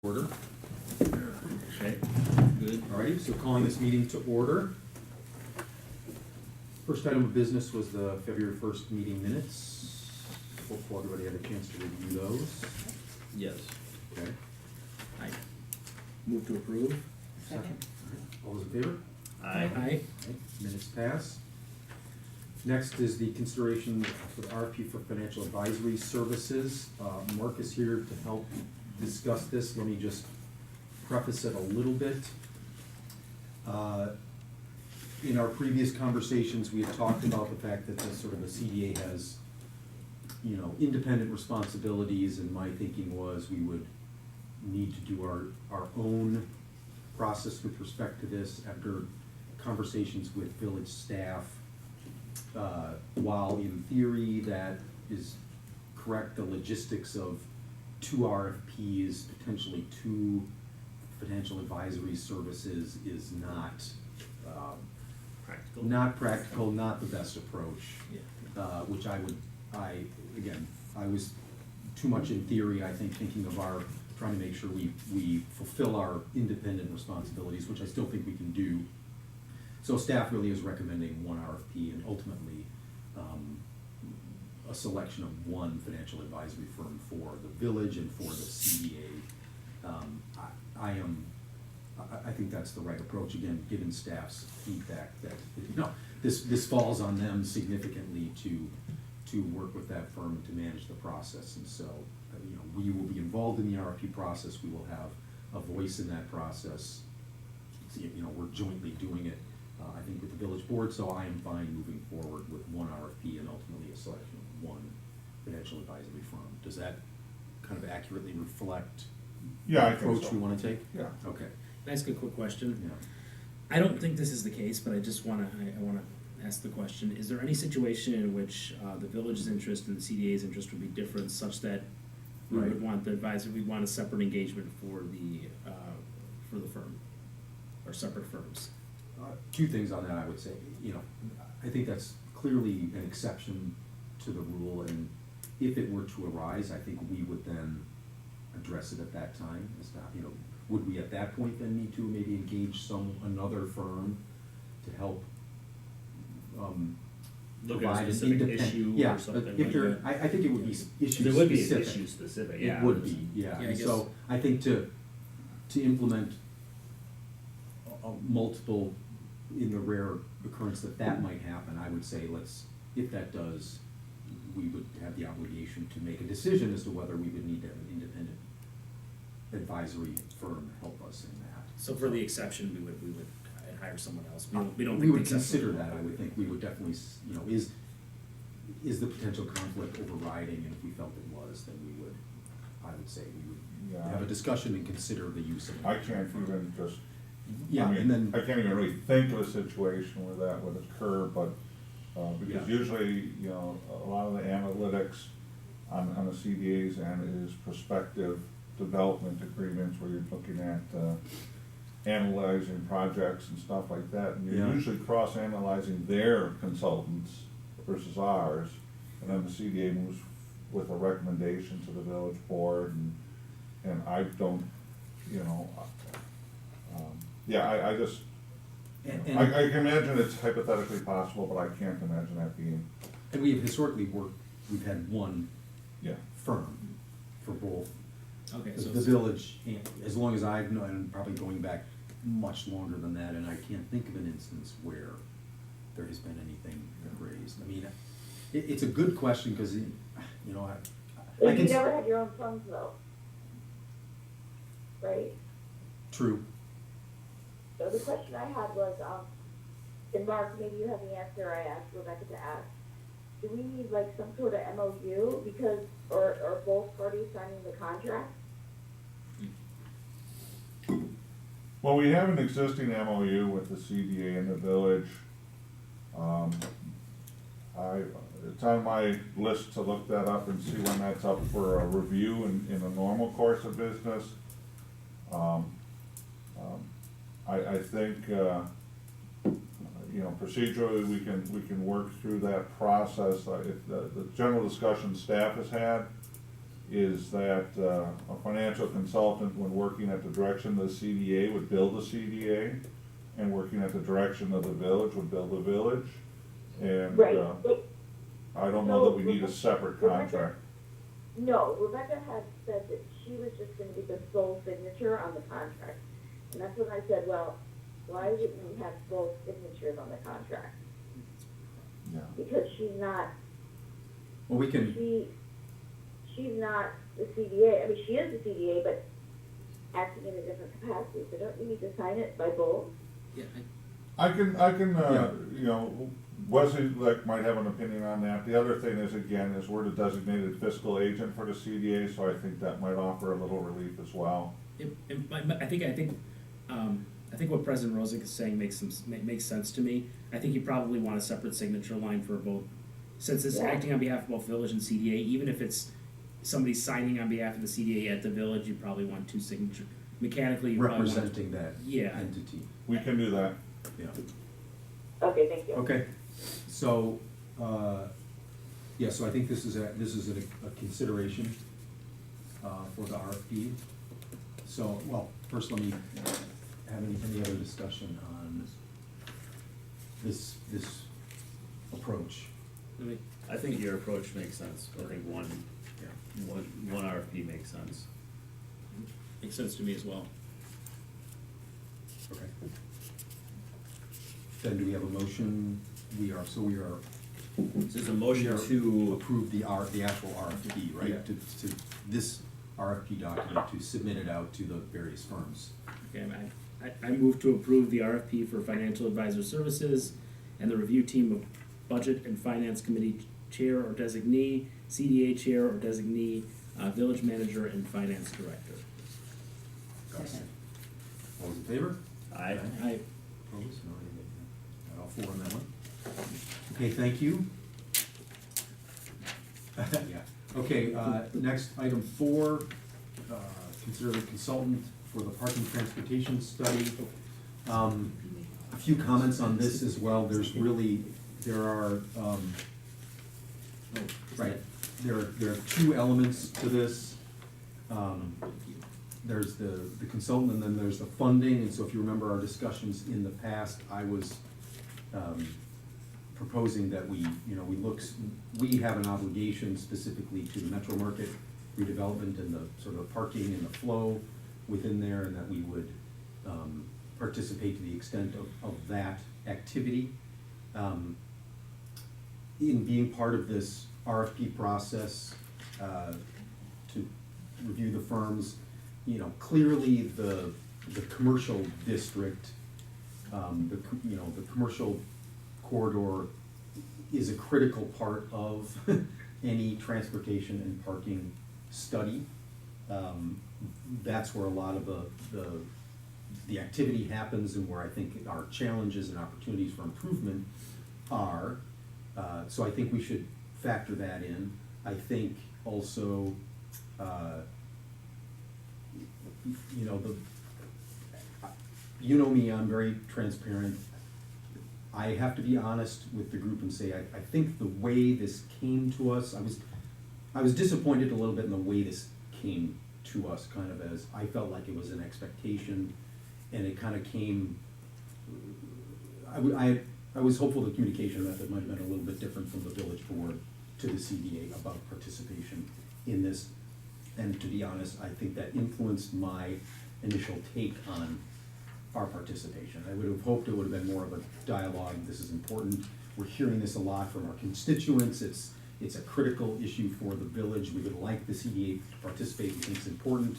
Order. Okay, good. Alrighty, so calling this meeting to order. First item of business was the February 1st meeting minutes. Hopefully everybody had a chance to review those. Yes. Okay. I move to approve. Second. All those in favor? Aye. Okay, minutes pass. Next is the consideration for the RFP for financial advisory services. Mark is here to help discuss this. Let me just preface it a little bit. In our previous conversations, we had talked about the fact that the sort of the CDA has, independent responsibilities, and my thinking was we would need to do our own process with respect to this after conversations with village staff. While in theory that is correct, the logistics of two RFPs, potentially two financial advisory services is not Practical. not practical, not the best approach. Yeah. Which I was too much in theory, I think, thinking of trying to make sure we fulfill our independent responsibilities, which I still think we can do. So staff really is recommending one RFP and ultimately a selection of one financial advisory firm for the village and for the CDA. I think that's the right approach, again, given staff's feedback that, this falls on them significantly to work with that firm to manage the process. And so, we will be involved in the RFP process, we will have a voice in that process. So, we're jointly doing it, I think, with the village board, so I am fine moving forward with one RFP and ultimately a selection of one financial advisory firm. Does that kind of accurately reflect Yeah, I the think approach so. we want to take? Yeah. Okay. Can I ask a quick question? Yeah. I don't think this is the case, but I just wanna ask the question. Is there any situation in which the village's interest and the CDA's interest would be different such that we Right. would want the advisor, we'd want a separate engagement for the firm, or separate firms? Two things on that, I would say. I think that's clearly an exception to the rule, and if it were to arise, I think we would then address it at that time. It's not, would we at that point then need to maybe engage another firm to help Look at provide a an specific independent? issue Yeah, or something but like if there, that? I think it would be issue specific. There would be an issue specific, yeah. It would be, yeah. Yeah, I And guess- so I think to implement multiple, in the rare occurrence that might happen, I would say if that does, we would have the obligation to make a decision as to whether we would need to have an independent advisory firm help us in that. So for the exception, we would hire someone else. We don't We think would the exception consider would- that, I would think, we would definitely, is the potential conflict overriding, and if we felt it was, then I would say we would Yeah. have a discussion and consider the use of it. I can't even just, Yeah, I mean, and then. I can't even really think of a situation where that would occur, but, because Yeah. usually, a lot of the analytics on the CDA's end is prospective development agreements where you're looking at, analyzing projects and stuff like that, and you're Yeah. usually cross-analyzing their consultants versus ours, and then the CDA moves with a recommendation to the village board, and I don't, I just, And- I can imagine it's hypothetically possible, but I can't imagine that being, And we have historically we've had one yeah. firm for both Okay, the so. village, and as long as I've known, and probably going back much longer than that, and I can't think of an instance where there has been anything raised. I mean, it's a good question, because, I But can. you never had your own funds though, right? True. So the question I had was, and Mark, maybe you have the answer, I asked Rebecca to ask. Do we need like some sort of MOU because, or both parties signing the contract? Well, we have an existing MOU with the CDA and the village. It's on my list to look that up and see when that's up for a review in the normal course of business. I think, procedurally, we can work through that process. If the general discussion staff has had is that a financial consultant, when working at the direction of the CDA, would build a CDA, and working at the direction of the village would build a village. And Right. I don't know that we need a separate contract. No, Rebecca had said that she was just gonna be the sole signature on the contract. And that's when I said, well, why wouldn't we have both signatures on the contract? Yeah. Because she's not, Well, we can, she's not the CDA, I mean, she is the CDA, but acting in a different capacity, so don't you need to sign it by both? Yeah, I can, Yeah. you know, Wesley might have an opinion on that. The other thing is, again, is we're the designated fiscal agent for the CDA, so I think that might offer a little relief as well. I think what President Rosick is saying makes sense to me. I think you probably want a separate signature line for both, since it's Yeah. acting on behalf of both village and CDA. Even if it's somebody signing on behalf of the CDA at the village, you probably want two signatures. Mechanically, you probably want. representing that Yeah. entity, We can do that. yeah. Okay, thank you. Okay, so, yeah, so I think this is a consideration, for the RFP. So, well, first let me have any other discussion on this approach. I think your approach makes sense. I think one RFP makes sense. Makes sense to me as well. Okay. Then do we have a motion? We are, So there's a motion to, approve the actual RFP, right? Yeah. To this RFP document, to submit it out to the various firms. Okay, I move to approve the RFP for financial advisor services and the review team of budget and finance committee chair or designee, CDA chair or designee, village manager and finance director. Second. All those in favor? I, Opposed? No, got all four on that one. Okay, thank you. Yeah, okay, next, item 4, consider the consultant for the parking transportation study. A few comments on this as well. There are two elements to this. There's the consultant, and then there's the funding, and so if you remember our discussions in the past, I was proposing that we have an obligation specifically to the metro market redevelopment and the sort of parking and the flow within there, and that we would participate to the extent of that activity. In being part of this RFP process, to review the firms, clearly the commercial district, the commercial corridor is a critical part of any transportation and parking study. That's where a lot of the activity happens, and where I think our challenges and opportunities for improvement are. So I think we should factor that in. I think also, me, I'm very transparent. I have to be honest with the group and say, I think the way this came to us, I was disappointed a little bit in the way this came to us, kind of as, I felt like it was an expectation, and it kind of came, I was hopeful the communication method might have been a little bit different from the village board to the CDA about participation in this. And to be honest, I think that influenced my initial take on our participation. I would have hoped it would have been more of a dialogue. This is important. We're hearing this a lot from our constituents. It's a critical issue for the village. We would like the CDA to participate. We think it's important.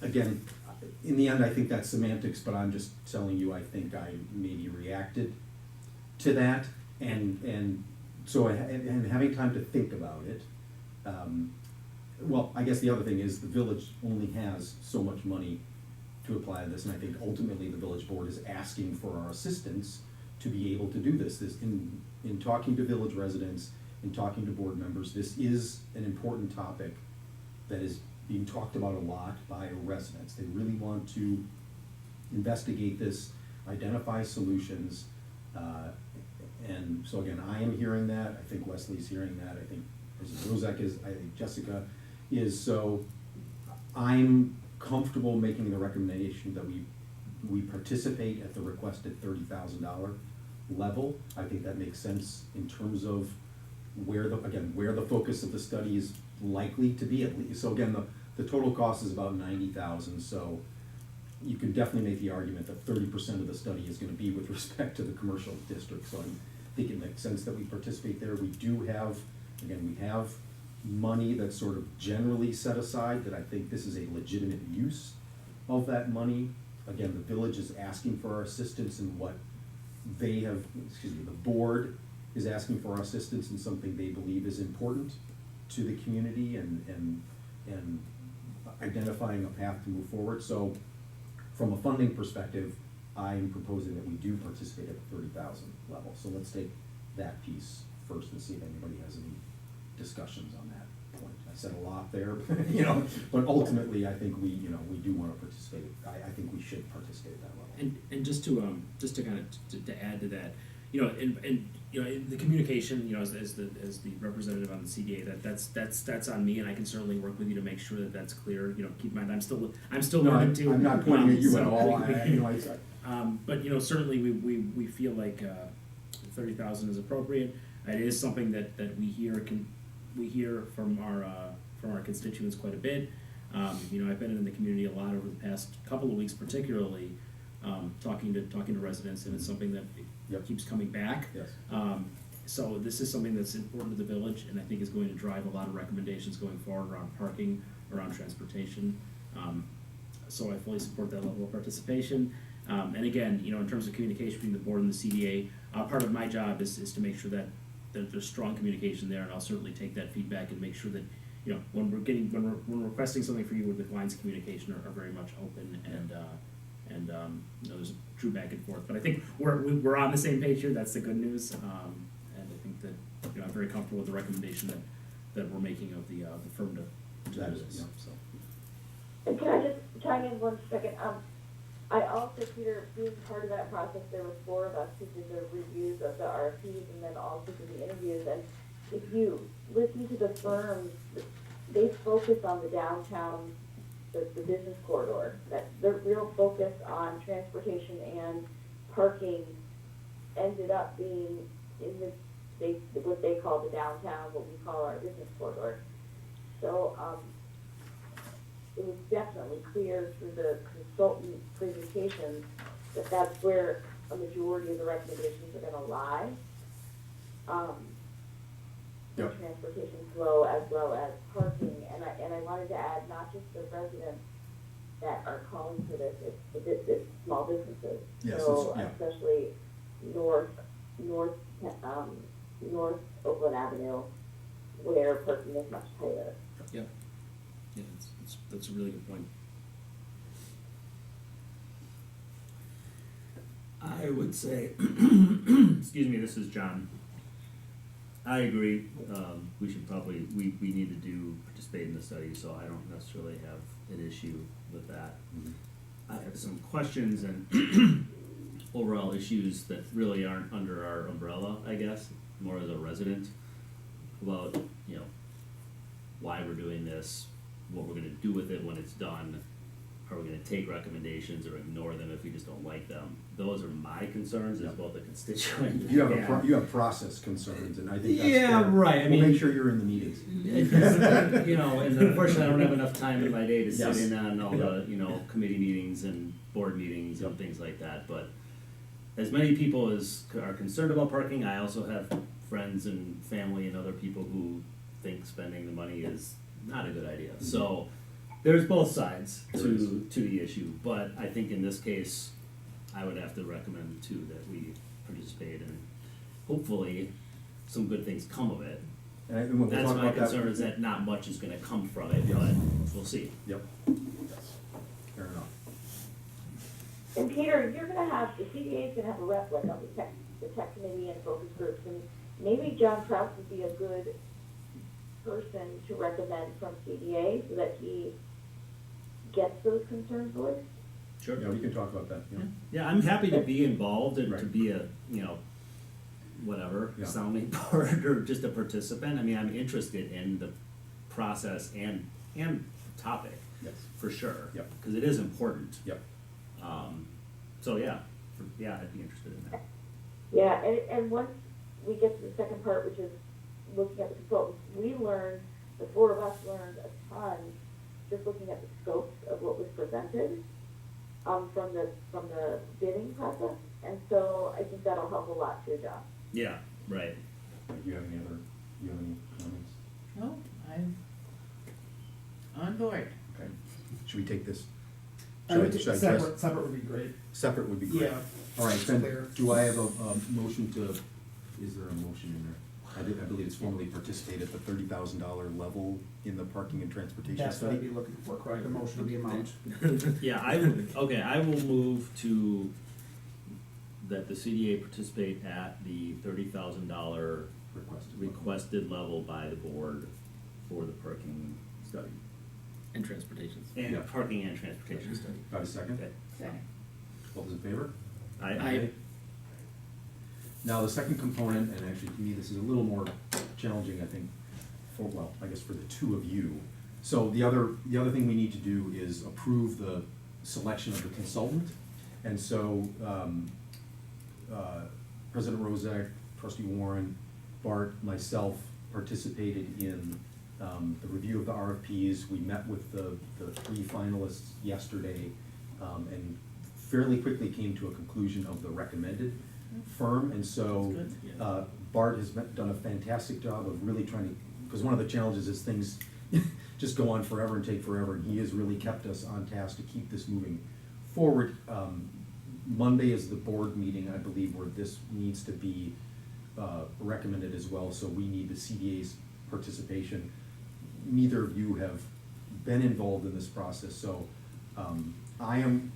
Again, in the end, I think that's semantics, but I'm just telling you, I think I maybe reacted to that, and so having time to think about it. Well, I guess the other thing is the village only has so much money to apply to this, and I think ultimately the village board is asking for our assistance to be able to do this. In talking to village residents, in talking to board members, this is an important topic that is being talked about a lot by residents. They really want to investigate this, identify solutions, and so again, I am hearing that. I think Leslie's hearing that. I think President Rozak is. I think Jessica is, so I'm comfortable making the recommendation that we participate at the requested $30,000 level. I think that makes sense in terms of where the focus of the study is likely to be at least. So again, the total cost is about $90,000, so you can definitely make the argument that 30% of the study is gonna be with respect to the commercial district, so I think it makes sense that we participate there. We have money that's sort of generally set aside, that I think this is a legitimate use of that money. Again, the village is asking for our assistance in what the board is asking for our assistance in something they believe is important to the community and identifying a path to move forward. So from a funding perspective, I'm proposing that we do participate at the 30,000 level. So let's take that piece first and see if anybody has any discussions on that point. I said a lot there, but ultimately I think we do want to participate. I think we should participate at that level. And just to kind of to add to that, in the communication, as the representative on the CDA, that's on me, and I can certainly work with you to make sure that that's clear. Keep in mind, I'm still No, learning too. I'm not pointing at you at so- all. But certainly we feel like 30,000 is appropriate. It is something that we hear from our constituents quite a bit. I've been in the community a lot over the past couple of weeks, particularly talking to residents, and it's something that Yep. keeps coming back. Yes. So this is something that's important to the village, and I think is going to drive a lot of recommendations going forward around parking, around transportation. So I fully support that level of participation. And again, in terms of communication between the board and the CDA, part of my job is to make sure that there's strong communication there, and I'll certainly take that feedback and make sure that when we're requesting something for you, the lines of communication are very much open, and there's a true back and forth. But I think we're on the same page here. That's the good news, and I think that I'm very comfortable with the recommendation that we're making of the firm to That do is, this. yeah. So. And can I just chime in 1 second? I also, Peter, being part of that process, there were 4 of us who did the reviews of the RFPs and then also did the interviews. And if you listen to the firms, they focus on the downtown, the business corridor. That the real focus on transportation and parking ended up being in what they call the downtown, what we call our business corridor. So it was definitely clear through the consultant presentations that that's where a majority of the recommendations are going to lie. The Yep. transportation flow as well as parking, and I wanted to add not just the residents that are calling for this, it's small businesses. Yes, So yeah. especially north Oakland Avenue, where parking is much tighter. Yeah, that's a really good point. I would say, excuse me, this is John. I agree, we should probably, we need to participate in the study, so I don't necessarily have an issue with that. Mhm. I have some questions and overall issues that really aren't under our umbrella, I guess, more as a resident, about, why we're doing this, what we're gonna do with it when it's done. Are we gonna take recommendations or ignore them if we just don't like them? Those are my concerns as Yep. both a constituent. You have and- you have process concerns, and I think that's Yeah, fair. right, I We'll mean- make sure you're in the meetings. And unfortunately, I don't have enough time in my day to sit Yes. in on all the, committee meetings and board meetings and things like that, but as many people as are concerned about parking, I also have friends and family and other people who think spending the money is not a good idea. So, there's both sides There to the issue, but I think in this case, I would have to recommend too that we participate and hopefully some good things come of it. And we'll That's talk my about that. concern, is that not much is gonna come from it, Yes. but we'll see. Yep. Yes. Fair enough. And Peter, you're gonna have, the CDA is gonna have a rep like on the tech committee and focus groups, and maybe John Kraus would be a good person to recommend from CDA so that he gets those concerns voiced. Sure. Yeah, we can talk about that, yeah. Yeah, I'm happy to be involved and to Right. be a, whatever, Yeah. sounding board or just a participant. I mean, I'm interested in the process and and topic, Yes. for sure. Yep. Cause it is important. Yep. So yeah, I'd be interested in that. Yeah, and once we get to the second part, which is looking at the consultants, the four of us learned a ton just looking at the scopes of what was presented, from the bidding process. And so I think that'll help a lot too, John. Yeah, right. Do you have any comments? No, I'm on board. Okay. Should we take this? I would Should I separate, address? separate would be great. Separate would be great. Yeah. All right, then, Clear. do I have a motion to, is there a motion in there? I believe it's formally participate at the $30,000 level in the parking and transportation That's what I'd study. be looking for, correct, the motion of the amount. Yeah, I will move to, that the CDA participate at the $30,000 requested level by the board for the parking study. And transportation. And Yeah. parking and transportation study. Got a second? Okay. Second. All those in favor? Aye. Now, the second component, and actually to me, this is a little more challenging, I think, I guess for the two of you. So the other thing we need to do is approve the selection of the consultant. And so, President Rozak, Trustee Warren, Bart, myself participated in the review of the RFPs. We met with the three finalists yesterday, and fairly quickly came to a conclusion of the recommended firm. And so, That's good, yeah. Bart has done a fantastic job of really trying to, because one of the challenges is things just go on forever and take forever, and he has really kept us on task to keep this moving forward. Monday is the board meeting, I believe, where this needs to be recommended as well, so we need the CDA's participation. Neither of you have been involved in this process, so I am